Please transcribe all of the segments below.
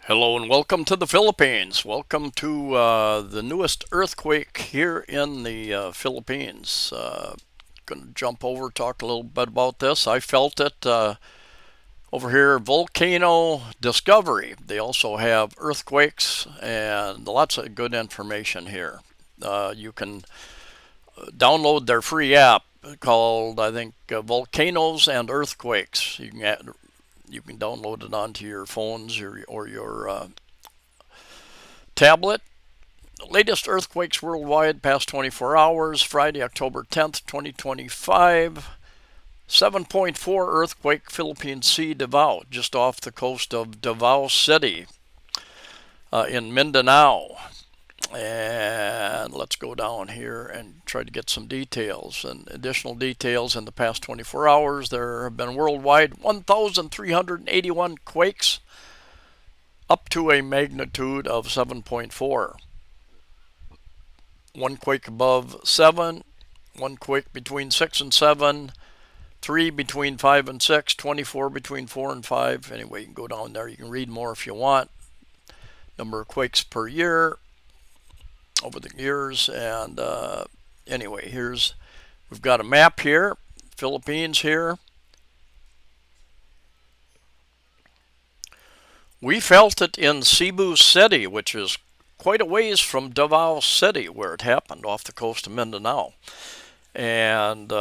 Hello and welcome to the Philippines. Welcome to the newest earthquake here in the Philippines. Going to jump over, talk a little bit about this. I felt it over here, volcano discovery. They also have earthquakes and lots of good information here. You can download their free app called, I think, Volcanoes and Earthquakes. You can download it onto your phones or your tablet. Latest earthquakes worldwide past 24 hours, Friday, October 10th, 2025. 7.4 earthquake, Philippine Sea, Davao, just off the coast of Davao City in Mindanao. And let's go down here and try to get some details and additional details. In the past 24 hours, there have been worldwide 1,381 quakes up to a magnitude of 7.4. One quake above 7, one quake between 6 and 7, 3 between 5 and 6, 24 between 4 and 5. Anyway, you can go down there. You can read more if you want. Number of quakes per year over the years. And anyway, we've got a map here, Philippines here. We felt it in Cebu City, which is quite a ways from Davao City, where it happened, off the coast of Mindanao. And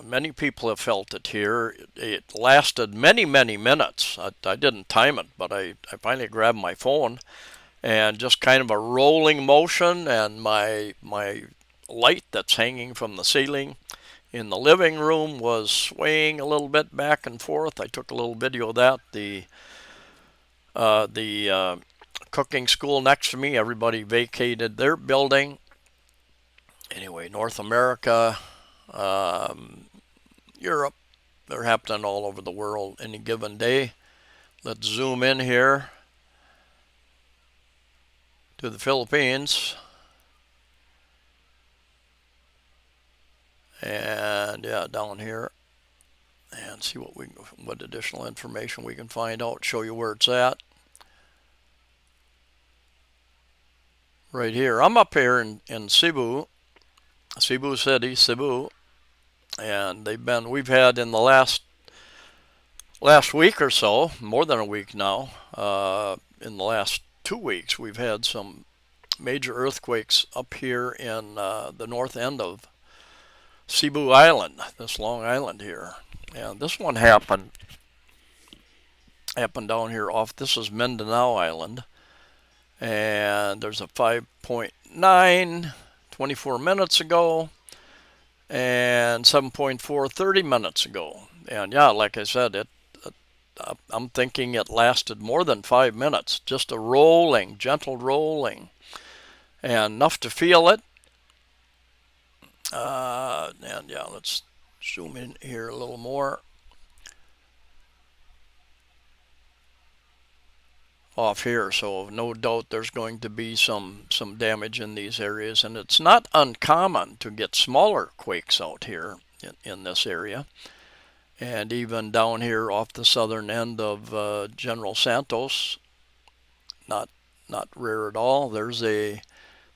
many people have felt it here. It lasted many, many minutes. I didn't time it, but I finally grabbed my phone and just kind of a rolling motion, and my light that's hanging from the ceiling in the living room was swaying a little bit back and forth. I took a little video of that. The cooking school next to me, everybody vacated their building. Anyway, North America, Europe, they're happening all over the world any given day. Let's zoom in here to the Philippines. And yeah, down here, and see what additional information we can find out, show you where it's at. Right here, I'm up here in Cebu City, Cebu, and we've had in the last week or so, more than a week now, in the last 2 weeks, we've had some major earthquakes up here in the north end of Cebu Island, this long island here. And this one happened down here off, this is Mindanao Island. And there's a 5.9 24 minutes ago, and 7.4 30 minutes ago. And yeah, like I said, I'm thinking it lasted more than 5 minutes. Just a rolling, gentle rolling, and enough to feel it. And yeah, let's zoom in here a little more. Off here, so no doubt there's going to be some damage in these areas, and it's not uncommon to get smaller quakes out here in this area. And even down here off the southern end of General Santos, not rare at all. There's a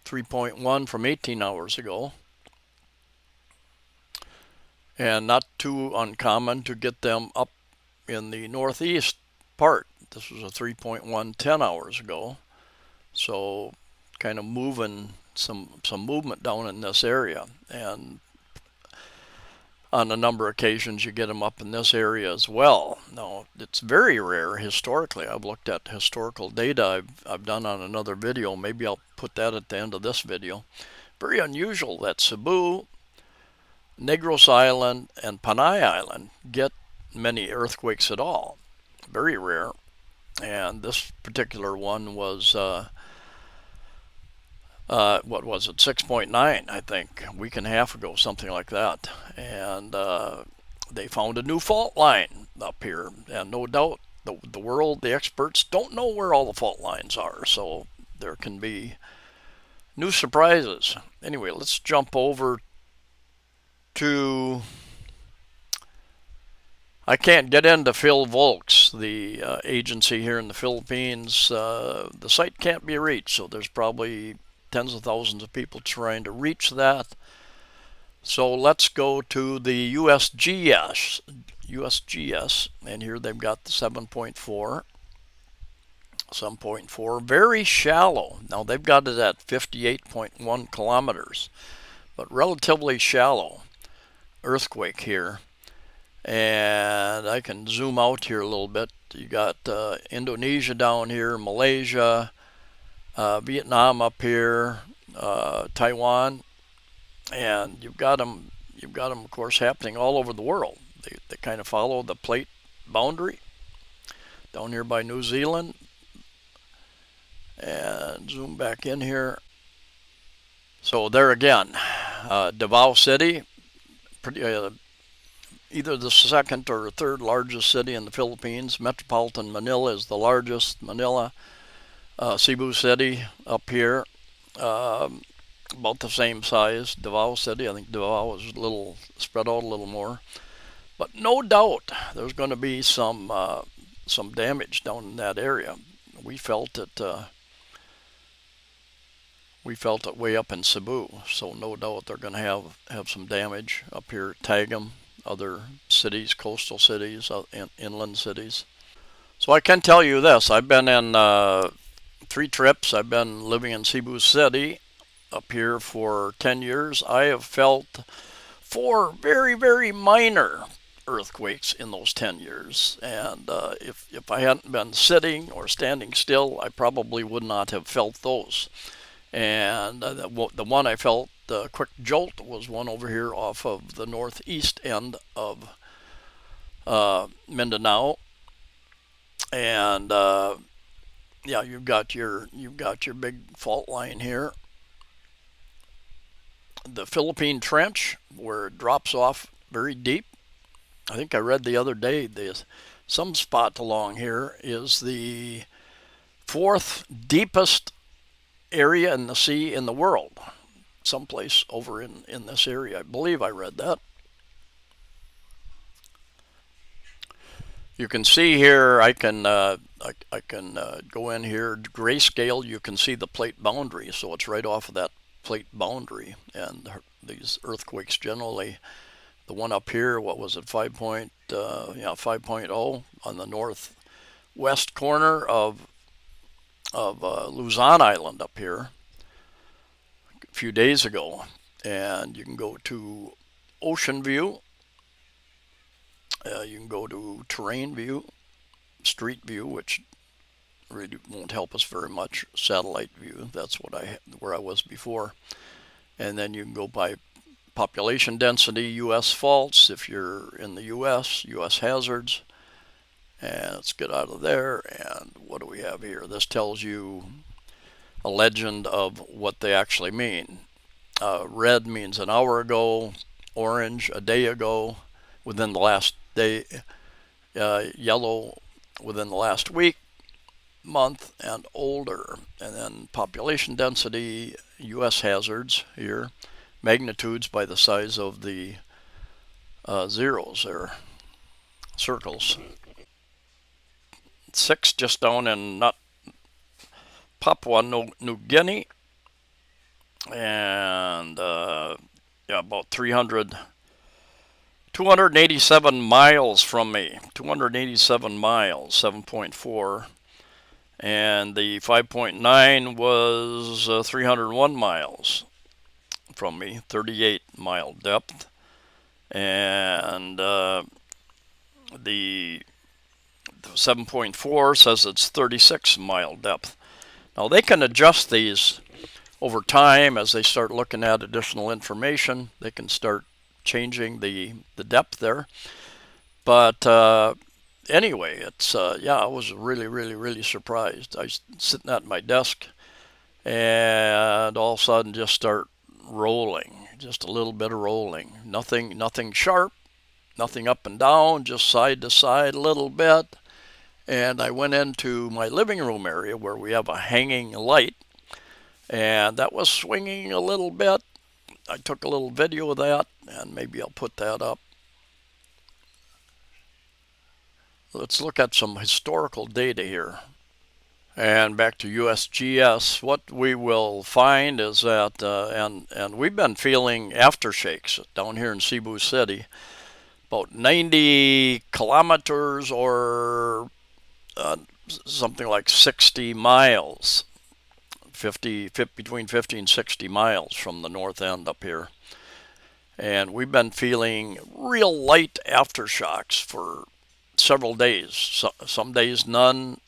3.1 from 18 hours ago, and not too uncommon to get them up in the northeast part. This was a 3.1 10 hours ago, so kind of moving some movement down in this area. And on a number of occasions you get them up in this area as well. Now, it's very rare historically. I've looked at historical data I've done on another video. Maybe I'll put that at the end of this video. Very unusual that Cebu, Negros Island, and Panay Island get many earthquakes at all. Very rare. And this particular one was, what was it, 6.9, I think, a week and a half ago, something like that. And they found a new fault line up here. And no doubt the world, the experts, don't know where all the fault lines are. So there can be new surprises. Anyway, let's jump over to I can't get into Phil Volk's, the agency here in the Philippines. The site can't be reached, so there's probably tens of thousands of people trying to reach that. So let's go to the USGS, and here they've got the 7.4. 7.4, very shallow. Now they've got it at 58.1 kilometers, but relatively shallow earthquake here. And I can zoom out here a little bit. You got Indonesia down here, Malaysia, Vietnam up here, Taiwan, and you've got them. Of course, happening all over the world. They kind of follow the plate boundary down here by New Zealand. And zoom back in here. So there again, Davao City, either the second or third largest city in the Philippines. Metropolitan Manila is the largest. Manila, Cebu City up here, about the same size. Davao City, I think Davao is a little spread out a little more. But no doubt there's going to be some damage down in that area. We felt it. We felt it way up in Cebu, so no doubt they're going to have some damage up here at Tagum, other cities, coastal cities, inland cities. So I can tell you this: I've been in 3 trips. I've been living in Cebu City up here for 10 years. I have felt 4 very, very minor earthquakes in those 10 years, and if I hadn't been sitting or standing still, I probably would not have felt those. And the one I felt, the quick jolt, was one over here off of the northeast end of Mindanao. And yeah, you've got your big fault line here. The Philippine Trench, where it drops off very deep. I think I read the other day some spot along here is the 4th deepest area in the sea in the world, someplace over in this area. I believe I read that. You can see here, I can go in here, grayscale. You can see the plate boundary, so it's right off of that plate boundary. And these earthquakes generally, the one up here, what was it, 5.0 on the northwest corner of Luzon Island up here a few days ago. And you can go to Ocean View, you can go to Terrain View, Street View, which really won't help us very much, Satellite View, that's where I was before. And then you can go by population density, U.S. faults, if you're in the U.S., U.S. hazards. And let's get out of there. And what do we have here? This tells you a legend of what they actually mean. Red means an hour ago, orange a day ago, within the last day, yellow within the last week, month, and older. And then population density, U.S. hazards here, magnitudes by the size of the zeros or circles. 6 just down in Papua New Guinea, and yeah, about 287 miles from me, 287 miles, 7.4, and the 5.9 was 301 miles from me, 38 mile depth, and the 7.4 says it's 36 mile depth. Now they can adjust these over time as they start looking at additional information. They can start changing the depth there. But anyway, it's yeah, I was really surprised. I was sitting at my desk and all of a sudden just start rolling, just a little bit of rolling. Nothing sharp, nothing up and down, just side to side a little bit. And I went into my living room area where we have a hanging light, and that was swinging a little bit. I took a little video of that, and maybe I'll put that up. let's look at some historical data here. And back to USGS, what we will find is that, and we've been feeling aftershakes down here in Cebu City, about 90 kilometers or something like 60 miles, between 50 and 60 miles from the north end up here. And we've been feeling real light aftershocks for several days. Some days none.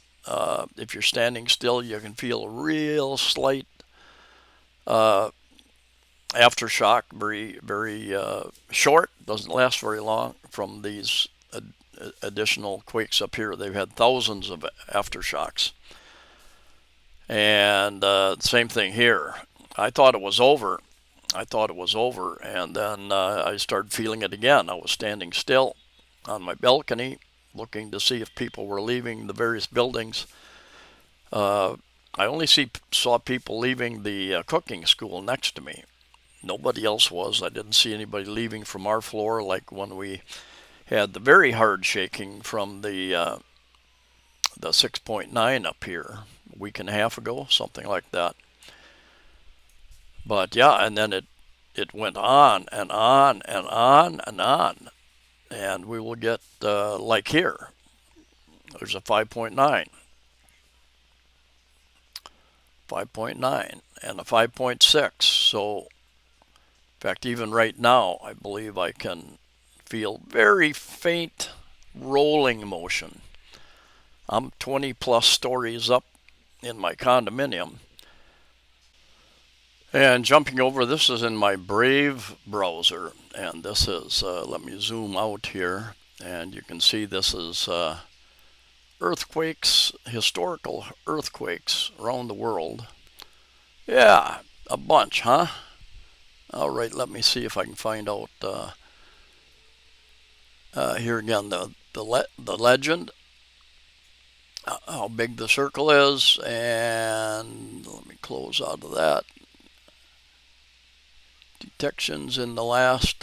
If you're standing still, you can feel a real slight uh, aftershock, very short, doesn't last very long from these additional quakes up here. They've had thousands of aftershocks. And same thing here. I thought it was over. And then I started feeling it again. I was standing still on my balcony, looking to see if people were leaving the various buildings. I only saw people leaving the cooking school next to me. Nobody else was. I didn't see anybody leaving from our floor like when we had the very hard shaking from the 6.9 up here a week and a half ago, something like that. But yeah, and then it went on and on and on and on, and we will get like here. There's a 5.9, 5.9, and a 5.6. So, in fact, even right now, I believe I can feel very faint rolling motion. I'm 20 plus stories up in my condominium. And jumping over, this is in my Brave browser, and this is, let me zoom out here, and you can see this is earthquakes, historical earthquakes around the world. Yeah, a bunch, huh? All right, let me see if I can find out here again the legend, how big the circle is, and let me close out of that. Detections in the last,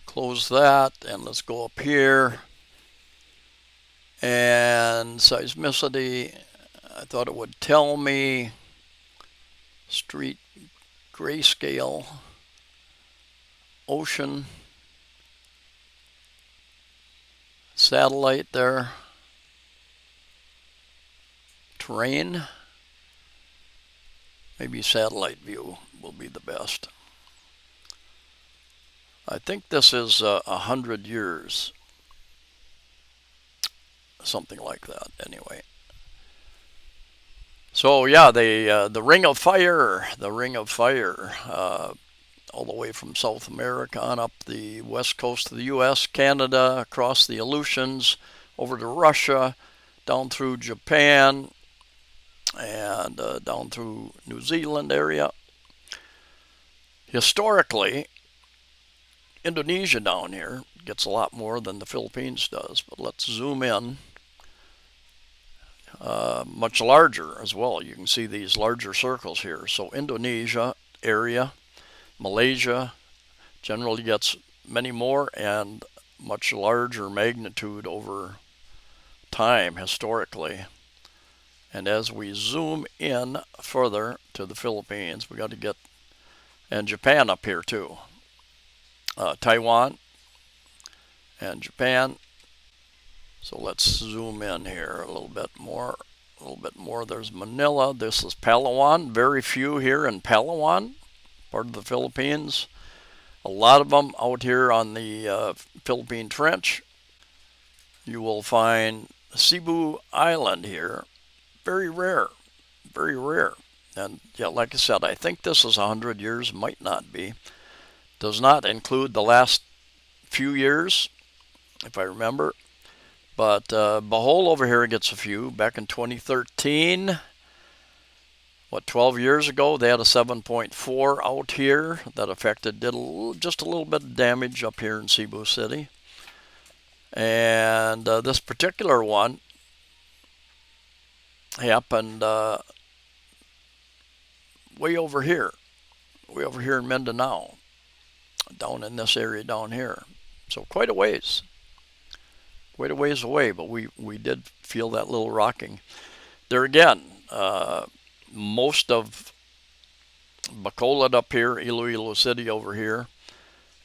close that, and let's go up here. And seismicity, I thought it would tell me. Street, grayscale, ocean, satellite there, terrain. Maybe satellite view will be the best. I think this is 100 years, something like that. Anyway, so yeah, the ring of fire, all the way from South America on up the west coast of the U.S., Canada, across the Aleutians, over to Russia, down through Japan, and down through New Zealand area. Historically, Indonesia down here gets a lot more than the Philippines does, but let's zoom in. Much larger as well. You can see these larger circles here. So Indonesia area, Malaysia generally gets many more and much larger magnitude over time historically. And as we zoom in further to the Philippines, we got to get, and Japan up here too. Taiwan and Japan. So let's zoom in here a little bit more. There's Manila. This is Palawan. Very few here in Palawan, part of the Philippines. A lot of them out here on the Philippine Trench. You will find Cebu Island here. Very rare. Very rare. And yeah, like I said, I think this is 100 years. Might not be. Does not include the last few years, if I remember. But Bohol over here gets a few. Back in 2013, 12 years ago, they had a 7.4 out here that did just a little bit of damage up here in Cebu City. And this particular one happened way over here in Mindanao, down in this area down here. So quite a ways away, but we did feel that little rocking. There again, most of Bacolod up here, Iloilo City over here,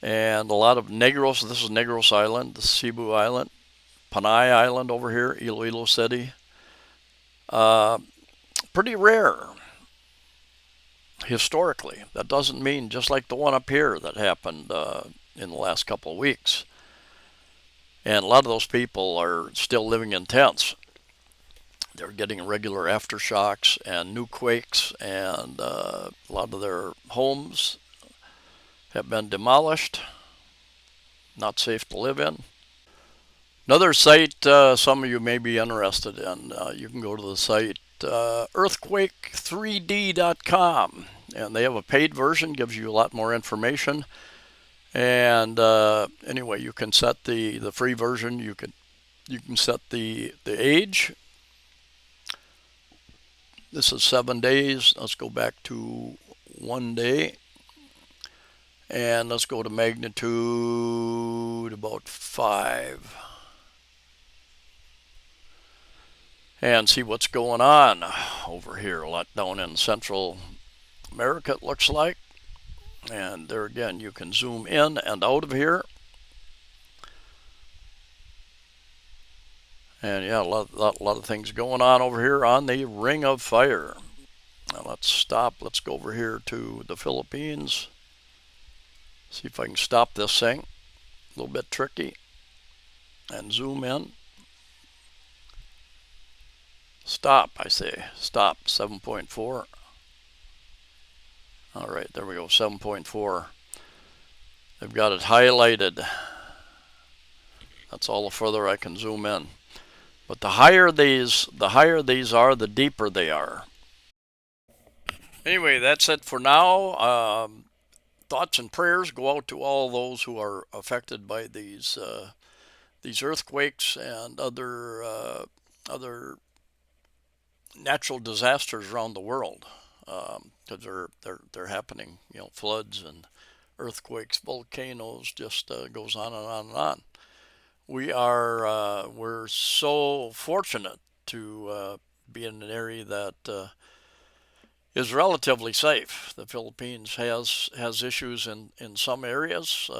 and a lot of Negros. This is Negros Island, the Cebu Island, Panay Island over here, Iloilo City. Uh, Pretty rare historically. That doesn't mean just like the one up here that happened in the last couple of weeks. And a lot of those people are still living in tents. They're getting regular aftershocks and new quakes, and a lot of their homes have been demolished, not safe to live in. Another site some of you may be interested in, you can go to the site earthquake3d.com, and they have a paid version, gives you a lot more information. And anyway, you can set the free version. You can set the age. This is 7 days. Let's go back to 1 day, and let's go to magnitude about 5. And see what's going on over here. A lot down in Central America, it looks like. And there again, you can zoom in and out of here. And yeah, a lot of things going on over here on the Ring of Fire. Now let's stop. Let's go over here to the Philippines. See if I can stop this thing. A little bit tricky. And zoom in. Stop, I say. Stop. 7.4. All right, there we go. 7.4. They've got it highlighted. That's all the further I can zoom in. But the higher these are, the deeper they are. Anyway, that's it for now. Thoughts and prayers go out to all those who are affected by these earthquakes and other natural disasters around the world, because they're happening. You know, floods and earthquakes, volcanoes, just goes on and on and on. We're so fortunate to be in an area that is relatively safe. The Philippines has issues in some areas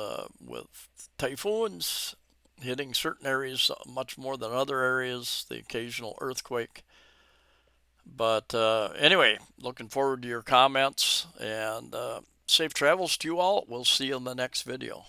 with typhoons hitting certain areas much more than other areas, the occasional earthquake. But anyway, looking forward to your comments, and safe travels to you all. We'll see you in the next video.